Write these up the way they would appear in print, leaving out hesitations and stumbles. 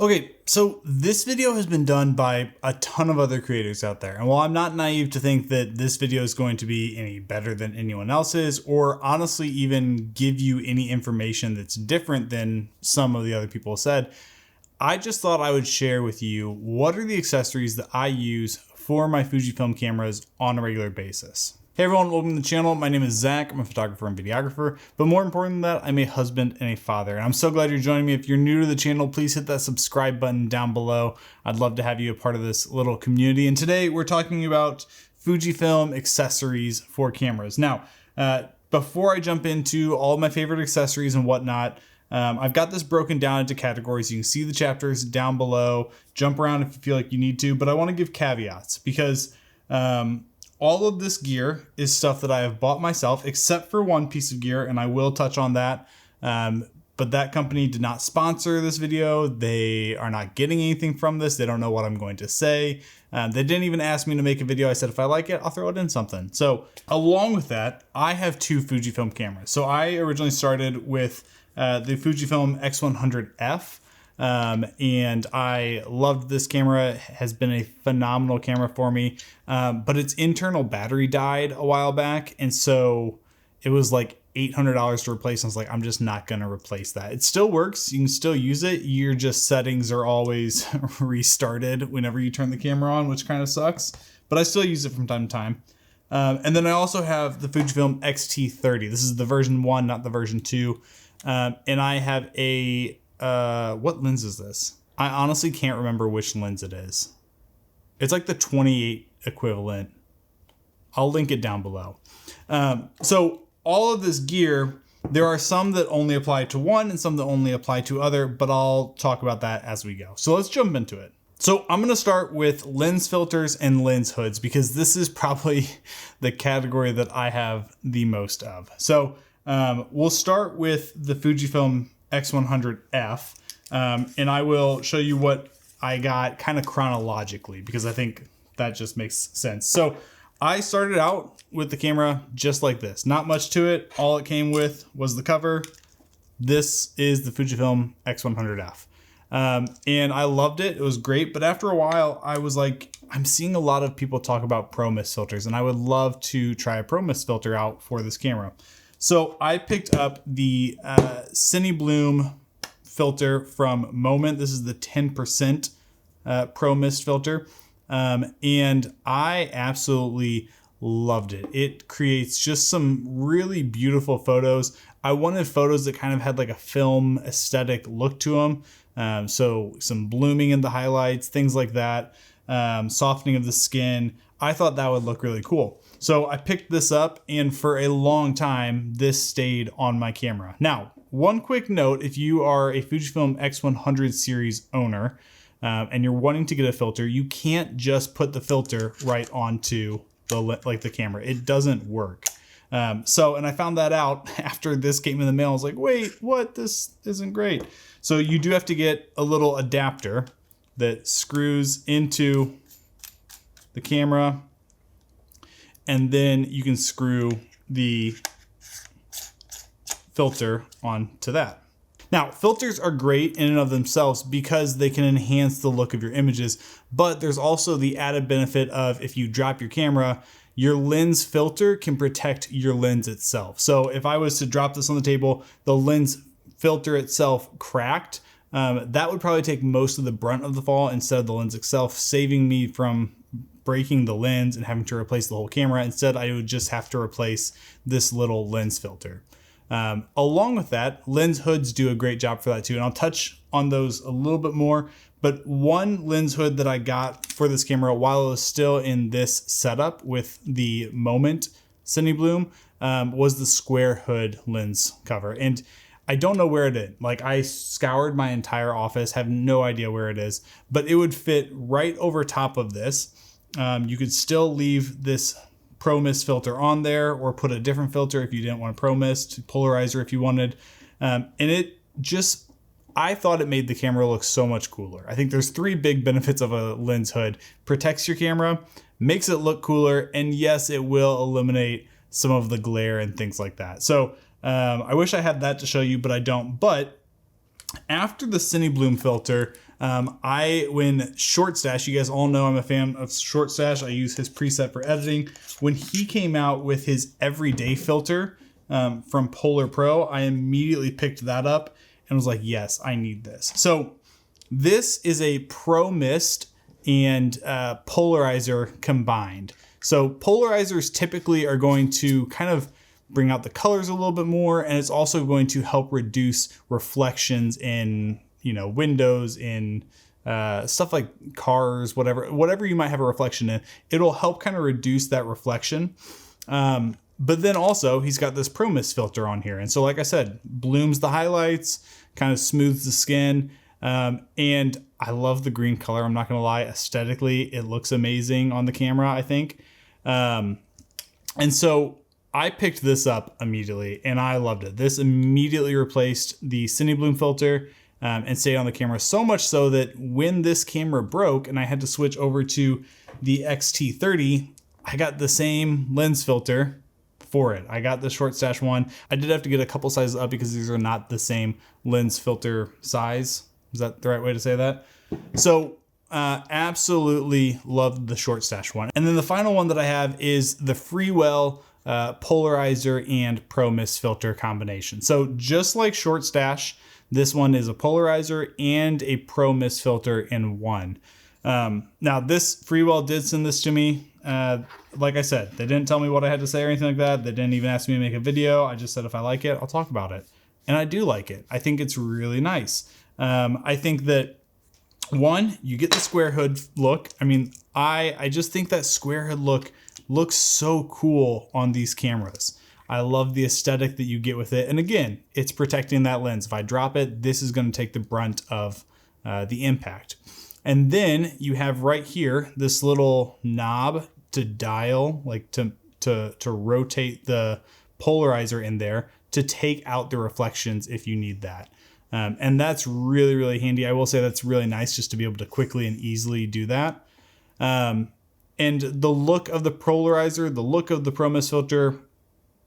Okay, so this video has been done by a ton of other creators out there. And while I'm not naive to think that this video is going to be any better than anyone else's, or honestly even give you any information that's different than some of the other people said, I just thought I would share with you what are the accessories that I use for my Fujifilm cameras on a regular basis. Hey everyone, welcome to the channel. My name is Zach. I'm a photographer and videographer, but more important than that, I'm a husband and a father. And I'm so glad you're joining me. If you're new to the channel, please hit that subscribe button down below. I'd love to have you a part of this little community. And today we're talking about Fujifilm accessories for cameras. Now, before I jump into all of my favorite accessories and whatnot, I've got this broken down into categories. You can see the chapters down below. Jump around if you feel like you need to, but I want to give caveats because all of this gear is stuff that I have bought myself, except for one piece of gear, and I will touch on that. But that company did not sponsor this video. They are not getting anything from this. They don't know what I'm going to say. They didn't even ask me to make a video. I said, if I like it, I'll throw it in something. So along with that, I have two Fujifilm cameras. So I originally started with the Fujifilm X100f. And I loved this camera. It has been a phenomenal camera for me. But its internal battery died a while back. And so it was like $800 to replace. I was like, I'm just not going to replace that. It still works. You can still use it. Your just settings are always restarted whenever you turn the camera on, which kind of sucks, but I still use it from time to time. And then I also have the Fujifilm X-t30. This is the version 1, not the version 2. And I have a what lens is this? I honestly can't remember which lens it is. It's like the 28 equivalent. I'll link it down below. So all of this gear, there are some that only apply to one and some that only apply to other, but I'll talk about that as we go. So let's jump into it. So I'm going to start with lens filters and lens hoods because this is probably the category that I have the most of. So we'll start with the Fujifilm X100f, and I will show you what I got kind of chronologically because I think that just makes sense. So I started out with the camera just like this. Not much to it. All it came with was the cover. This is the Fujifilm X100f. And I loved it. It was great. But after a while, I was like, I'm seeing a lot of people talk about Pro Mist filters, and I would love to try a Pro Mist filter out for this camera. So I picked up the Cine Bloom filter from Moment. This is the 10% Pro Mist filter. And I absolutely loved it. It creates just some really beautiful photos. I wanted photos that kind of had like a film aesthetic look to them. So some blooming in the highlights, things like that, softening of the skin. I thought that would look really cool. So I picked this up, and for a long time, this stayed on my camera. Now, one quick note, if you are a Fujifilm X100 series owner, and you're wanting to get a filter, you can't just put the filter right onto the camera. It doesn't work. And I found that out after this came in the mail. I was like, wait, what? This isn't great. So you do have to get a little adapter that screws into the camera, and then you can screw the filter onto that. Now, filters are great in and of themselves because they can enhance the look of your images, but there's also the added benefit of if you drop your camera, your lens filter can protect your lens itself. So if I was to drop this on the table, the lens filter itself cracked, that would probably take most of the brunt of the fall instead of the lens itself, saving me from breaking the lens and having to replace the whole camera. Instead, I would just have to replace this little lens filter. Along with that, lens hoods do a great job for that too. And I'll touch on those a little bit more, but one lens hood that I got for this camera while it was still in this setup with the Moment Cine Bloom was the square hood lens cover. And I don't know where it is. Like, I scoured my entire office, have no idea where it is, but it would fit right over top of this. You could still leave this Pro Mist filter on there or put a different filter if you didn't want a Pro Mist, polarizer if you wanted. And it just, I thought it made the camera look so much cooler. I think there's 3 big benefits of a lens hood. Protects your camera, makes it look cooler, and yes, it will eliminate some of the glare and things like that. So I wish I had that to show you, but I don't. But after the Cine Bloom filter, When Short Stash, you guys all know I'm a fan of Short Stash. I use his preset for editing. When he came out with his everyday filter from Polar Pro, I immediately picked that up and was like, yes, I need this. So this is a Pro Mist and polarizer combined. So polarizers typically are going to kind of bring out the colors a little bit more, and it's also going to help reduce reflections in, you know, windows, in stuff like cars, whatever you might have a reflection in. It'll help kind of reduce that reflection. But then also he's got this Pro Mist filter on here. And so, like I said, blooms the highlights, kind of smooths the skin. And I love the green color. I'm not going to lie. Aesthetically, it looks amazing on the camera, I think. And so I picked this up immediately and I loved it. This immediately replaced the Cine Bloom filter and stayed on the camera, so much so that when this camera broke and I had to switch over to the X-t30, I got the same lens filter for it. I got the Short Stash one. I did have to get a couple sizes up because these are not the same lens filter size. Is that the right way to say that? So absolutely loved the Short Stash one. And then the final one that I have is the Freewell polarizer and Pro Mist filter combination. So just like Short Stash, this one is a polarizer and a Pro Mist filter in one. Now this Freewell did send this to me. Like I said, they didn't tell me what I had to say or anything like that. They didn't even ask me to make a video. I just said, if I like it, I'll talk about it. And I do like it. I think it's really nice. I think that, one, you get the square hood look. I mean, I just think that square hood look looks so cool on these cameras. I love the aesthetic that you get with it. And again, it's protecting that lens. If I drop it, this is going to take the brunt of the impact. And then you have right here this little knob to dial, like to rotate the polarizer in there to take out the reflections if you need that. And that's really, really handy. I will say that's really nice just to be able to quickly and easily do that. And the look of the polarizer, the look of the Pro Mist filter,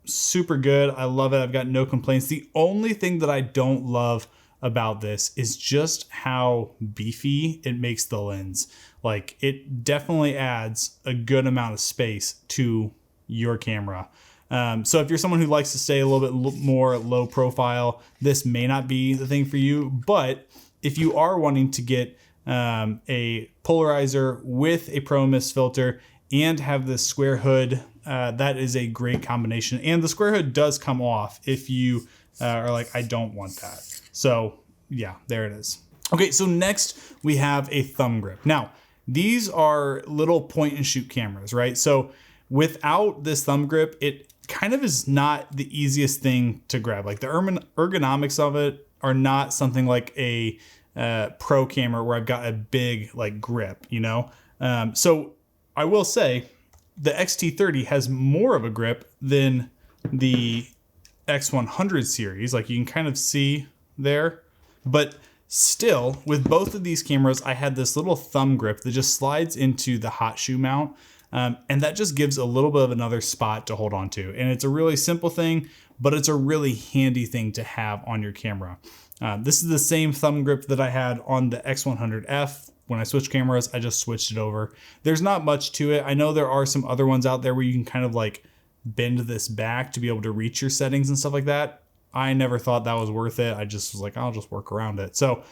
super good. I love it. I've got no complaints. The only thing that I don't love about this is just how beefy it makes the lens. Like, it definitely adds a good amount of space to your camera. So if you're someone who likes to stay a little bit more low profile, this may not be the thing for you. But if you are wanting to get a polarizer with a Pro Mist filter and have this square hood, that is a great combination. And the square hood does come off if you are like, I don't want that. So yeah, there it is. Okay, so next we have a thumb grip. Now, these are little point and shoot cameras, right? So without this thumb grip, it kind of is not the easiest thing to grab. Like, the ergonomics of it are not something like a pro camera where I've got a big like grip, you know? So I will say the X-t30 has more of a grip than the X100 series. Like, you can kind of see there, but still with both of these cameras, I had this little thumb grip that just slides into the hot shoe mount. And that just gives a little bit of another spot to hold on to. And it's a really simple thing, but it's a really handy thing to have on your camera. This is the same thumb grip that I had on the X100f. When I switched cameras, I just switched it over. There's not much to it. I know there are some other ones out there where you can kind of like bend this back to be able to reach your settings and stuff like that. I never thought that was worth it. I just was like, I'll just work around it. So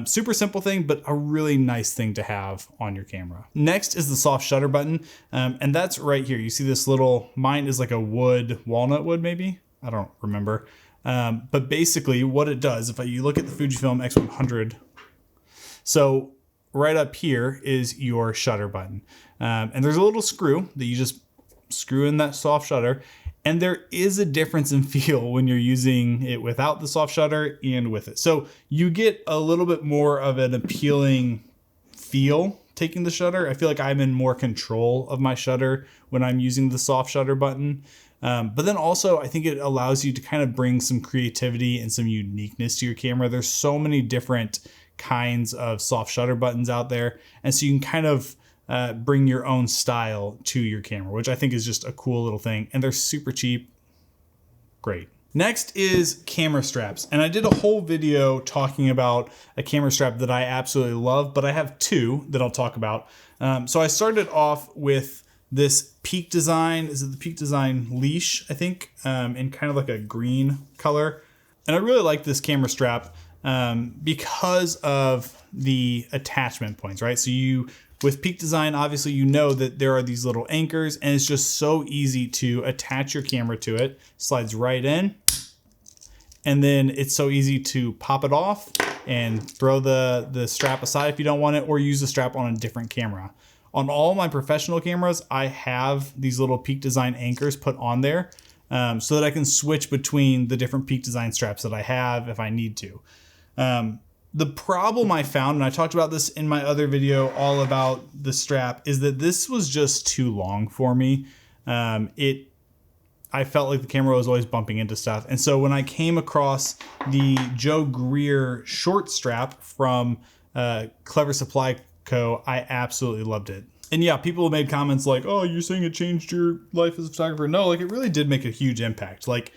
super simple thing, but a really nice thing to have on your camera. Next is the soft shutter button. And that's right here. You see this little, mine is like a wood, walnut wood maybe? I don't remember. But basically what it does, if you look at the Fujifilm X100, so right up here is your shutter button. And there's a little screw that you just screw in that soft shutter. And there is a difference in feel when you're using it without the soft shutter and with it. So you get a little bit more of an appealing feel taking the shutter. I feel like I'm in more control of my shutter when I'm using the soft shutter button. But then also I think it allows you to kind of bring some creativity and some uniqueness to your camera. There's so many different kinds of soft shutter buttons out there. And so you can kind of bring your own style to your camera, which I think is just a cool little thing. And they're super cheap. Great. Next is camera straps. And I did a whole video talking about a camera strap that I absolutely love, but I have two that I'll talk about. So I started off with this Peak Design. Is it the Peak Design leash, I think, in kind of like a green color. And I really like this camera strap because of the attachment points, right? So with Peak Design, obviously you know that there are these little anchors, and it's just so easy to attach your camera to it. Slides right in, and then it's so easy to pop it off and throw the strap aside if you don't want it, or use the strap on a different camera. On all my professional cameras, I have these little Peak Design anchors put on there so that I can switch between the different Peak Design straps that I have if I need to. The problem I found, and I talked about this in my other video all about the strap, is that this was just too long for me. I felt like the camera was always bumping into stuff. And so when I came across the Joe Greer short strap from Clever Supply Co., I absolutely loved it. And yeah, people have made comments like, oh, you're saying it changed your life as a photographer. No, like it really did make a huge impact. Like,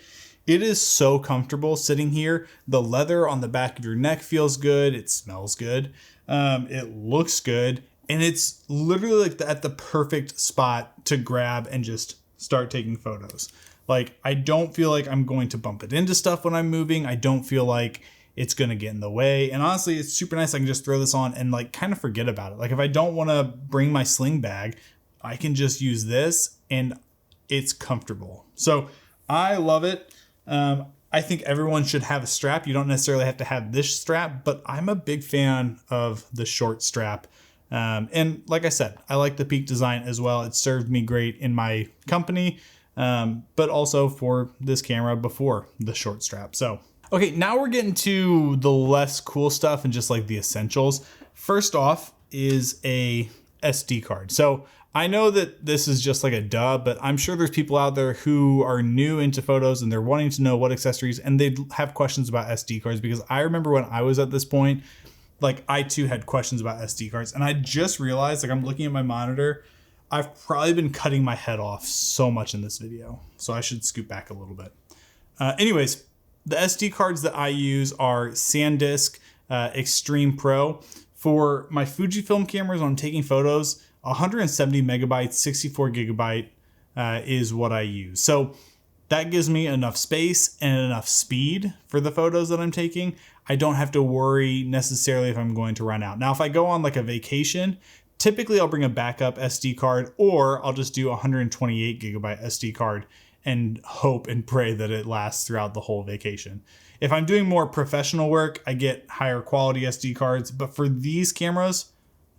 it is so comfortable sitting here. The leather on the back of your neck feels good. It smells good. It looks good. And it's literally like at the perfect spot to grab and just start taking photos. Like, I don't feel like I'm going to bump it into stuff when I'm moving. I don't feel like it's going to get in the way. And honestly, it's super nice. I can just throw this on and like kind of forget about it. Like if I don't want to bring my sling bag, I can just use this and it's comfortable. So I love it. I think everyone should have a strap. You don't necessarily have to have this strap, but I'm a big fan of the short strap. And like I said, I like the Peak Design as well. It served me great in my company, but also for this camera before the short strap. So, okay, now we're getting to the less cool stuff and just like the essentials. First off is a SD card. So I know that this is just like a duh, but I'm sure there's people out there who are new into photos and they're wanting to know what accessories, and they have questions about SD cards, because I remember when I was at this point, like I too had questions about SD cards, and I just realized, like I'm looking at my monitor, I've probably been cutting my head off so much in this video. So I should scoot back a little bit. Anyways, the SD cards that I use are SanDisk Extreme Pro. For my Fujifilm cameras when I'm taking photos, 170 megabytes, 64 gigabyte is what I use. So that gives me enough space and enough speed for the photos that I'm taking. I don't have to worry necessarily if I'm going to run out. Now, if I go on like a vacation, typically I'll bring a backup SD card, or I'll just do a 128 gigabyte SD card and hope and pray that it lasts throughout the whole vacation. If I'm doing more professional work, I get higher quality SD cards. But for these cameras,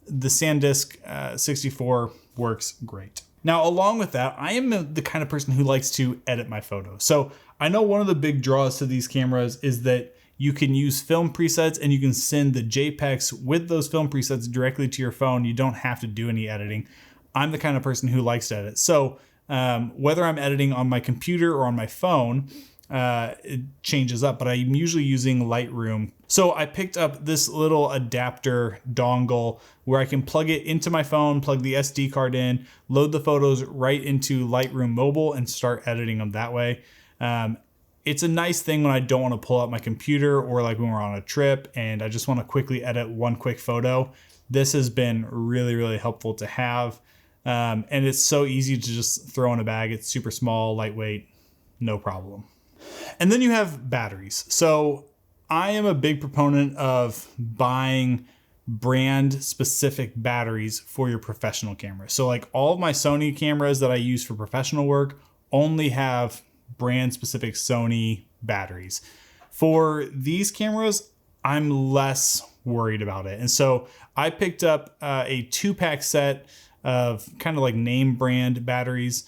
the SanDisk 64 works great. Now, along with that, I am the kind of person who likes to edit my photos. So I know one of the big draws to these cameras is that you can use film presets and you can send the JPEGs with those film presets directly to your phone. You don't have to do any editing. I'm the kind of person who likes to edit. So whether I'm editing on my computer or on my phone, it changes up, but I'm usually using Lightroom. So I picked up this little adapter dongle where I can plug it into my phone, plug the SD card in, load the photos right into Lightroom Mobile, and start editing them that way. It's a nice thing when I don't want to pull out my computer, or like when we're on a trip and I just want to quickly edit one quick photo. This has been really, really helpful to have. And it's so easy to just throw in a bag. It's super small, lightweight, no problem. And then you have batteries. So I am a big proponent of buying brand specific batteries for your professional camera. So like all of my Sony cameras that I use for professional work only have brand specific Sony batteries. For these cameras, I'm less worried about it. And so I picked up a 2-pack set of kind of like name brand batteries.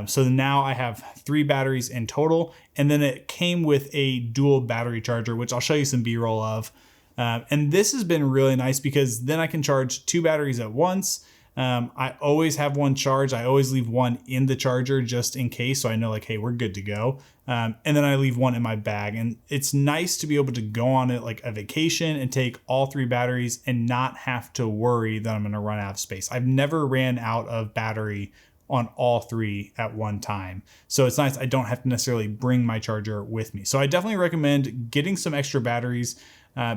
So now I have 3 batteries in total, and then it came with a dual battery charger, which I'll show you some B-roll of. And this has been really nice because then I can charge 2 batteries at once. I always have one charged. I always leave one in the charger just in case, so I know like, hey, we're good to go. And then I leave one in my bag, and it's nice to be able to go on it like a vacation and take all 3 batteries and not have to worry that I'm going to run out of space. I've never ran out of battery on all three at one time. So it's nice. I don't have to necessarily bring my charger with me. So I definitely recommend getting some extra batteries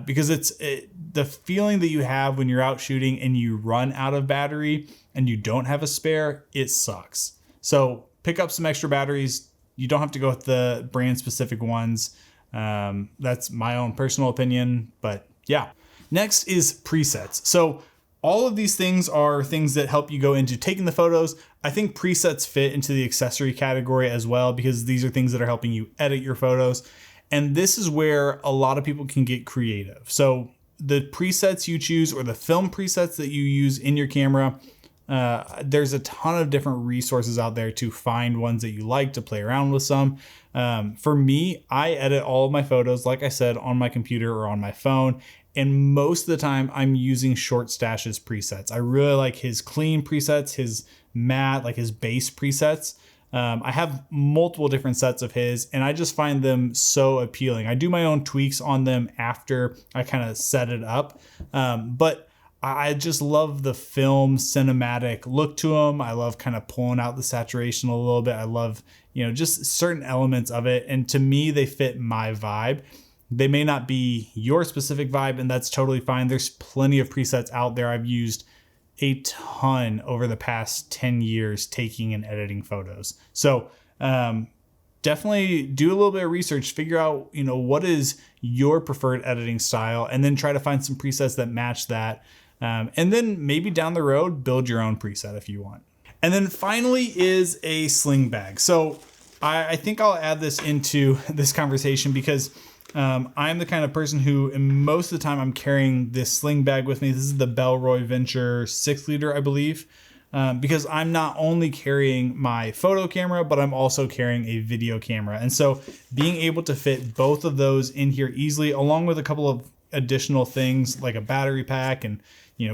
because the feeling that you have when you're out shooting and you run out of battery and you don't have a spare, it sucks. So pick up some extra batteries. You don't have to go with the brand specific ones. That's my own personal opinion, but yeah. Next is presets. So all of these things are things that help you go into taking the photos. I think presets fit into the accessory category as well, because these are things that are helping you edit your photos. And this is where a lot of people can get creative. So the presets you choose or the film presets that you use in your camera, there's a ton of different resources out there to find ones that you like, to play around with some. For me, I edit all of my photos, like I said, on my computer or on my phone. And most of the time I'm using Short Stash's presets. I really like his clean presets, his matte, like his base presets. I have multiple different sets of his and I just find them so appealing. I do my own tweaks on them after I kind of set it up. But I just love the film cinematic look to them. I love kind of pulling out the saturation a little bit. I love, just certain elements of it. And to me, they fit my vibe. They may not be your specific vibe, and that's totally fine. There's plenty of presets out there. I've used a ton over the past 10 years taking and editing photos. So definitely do a little bit of research, figure out, what is your preferred editing style, and then try to find some presets that match that. And then maybe down the road, build your own preset if you want. And then finally is a sling bag. So I think I'll add this into this conversation because I'm the kind of person who, most of the time, I'm carrying this sling bag with me. This is the Bellroy Venture 6 liter, I believe, because I'm not only carrying my photo camera, but I'm also carrying a video camera. And so being able to fit both of those in here easily, along with a couple of additional things like a battery pack and,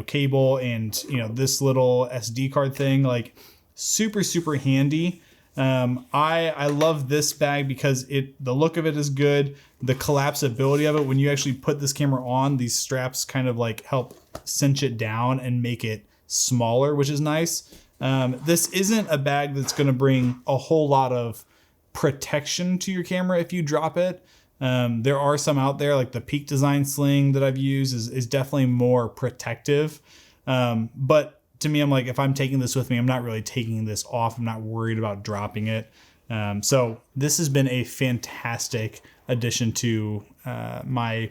cable and, this little SD card thing, like super, super handy. I love this bag because the look of it is good. The collapsibility of it, when you actually put this camera on, these straps kind of like help cinch it down and make it smaller, which is nice. This isn't a bag that's going to bring a whole lot of protection to your camera if you drop it. There are some out there, like the Peak Design sling that I've used is definitely more protective. But to me, I'm like, if I'm taking this with me, I'm not really taking this off. I'm not worried about dropping it. So this has been a fantastic addition to my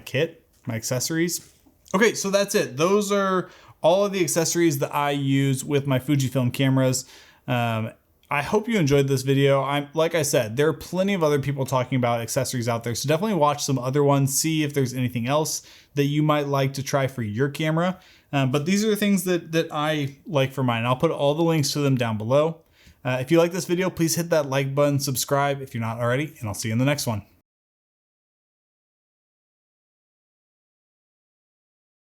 kit, my accessories. Okay, so that's it. Those are all of the accessories that I use with my Fujifilm cameras. I hope you enjoyed this video. Like I said, there are plenty of other people talking about accessories out there, so definitely watch some other ones, see if there's anything else that you might like to try for your camera. But these are the things that I like for mine. I'll put all the links to them down below. If you like this video, please hit that like button, subscribe if you're not already, and I'll see you in the next one.